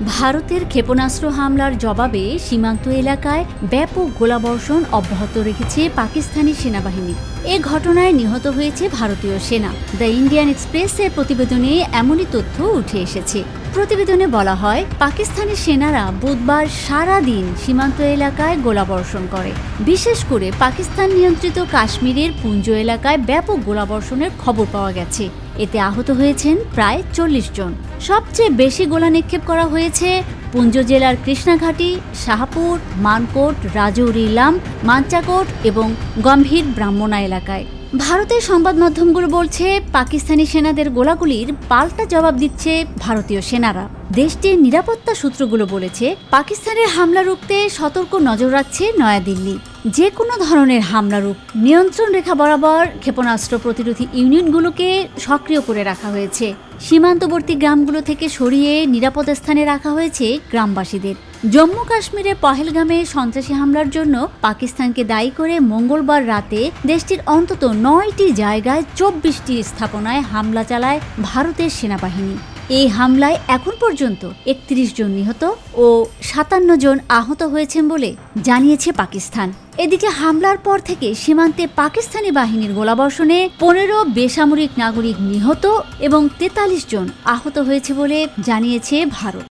ভারতের ক্ষেপণাস্ত্র হামলার জবাবে সীমান্ত এলাকায় ব্যাপক গোলাবর্ষণ অব্যাহত রেখেছে পাকিস্তানি সেনাবাহিনী। এ ঘটনায় নিহত হয়েছে ভারতীয় সেনা। দ্য ইন্ডিয়ান এক্সপ্রেসের প্রতিবেদনে এমনই তথ্য উঠে এসেছে। প্রতিবেদনে বলা হয়, পাকিস্তানি সেনারা বুধবার সারা দিন সীমান্ত এলাকায় গোলাবর্ষণ করে। বিশেষ করে পাকিস্তান নিয়ন্ত্রিত কাশ্মীরের পুঞ্জ এলাকায় ব্যাপক গোলাবর্ষণের খবর পাওয়া গেছে। এতে আহত হয়েছেন প্রায় ৪০ জন। সবচেয়ে বেশি গোলা নিক্ষেপ করা হয়েছে পুঞ্জ জেলার কৃষ্ণাঘাটি, শাহপুর, মানকোট, রাজৌরি ইলাম, মাঞ্চাকোট এবং গম্ভীর ব্রাহ্মণা এলাকায়। ভারতের সংবাদ মাধ্যমগুলো বলছে, পাকিস্তানি সেনাদের গোলাগুলির পাল্টা জবাব দিচ্ছে ভারতীয় সেনারা। দেশটির নিরাপত্তা সূত্রগুলো বলেছে, পাকিস্তানের হামলা রুখতে সতর্ক নজর রাখছে নয়াদিল্লি। যে কোনো ধরনের হামলা রূপ নিয়ন্ত্রণ রেখা বরাবর ক্ষেপণাস্ত্র প্রতিরোধী ইউনিটগুলোকে সক্রিয় করে রাখা হয়েছে। সীমান্তবর্তী গ্রামগুলো থেকে সরিয়ে নিরাপদ স্থানে রাখা হয়েছে গ্রামবাসীদের। জম্মু কাশ্মীরের পহেলগামে সন্ত্রাসী হামলার জন্য পাকিস্তানকে দায়ী করে মঙ্গলবার রাতে দেশটির অন্তত ৯টি জায়গায় ২৪টি স্থাপনায় হামলা চালায় ভারতের সেনাবাহিনী। এই হামলায় এখন পর্যন্ত ৩১ জন নিহত ও ৫৭ জন আহত হয়েছেন বলে জানিয়েছে পাকিস্তান। এদিকে হামলার পর থেকে সীমান্তে পাকিস্তানি বাহিনীর গোলাবর্ষণে ১৫ বেসামরিক নাগরিক নিহত এবং ৪৩ জন আহত হয়েছে বলে জানিয়েছে ভারত।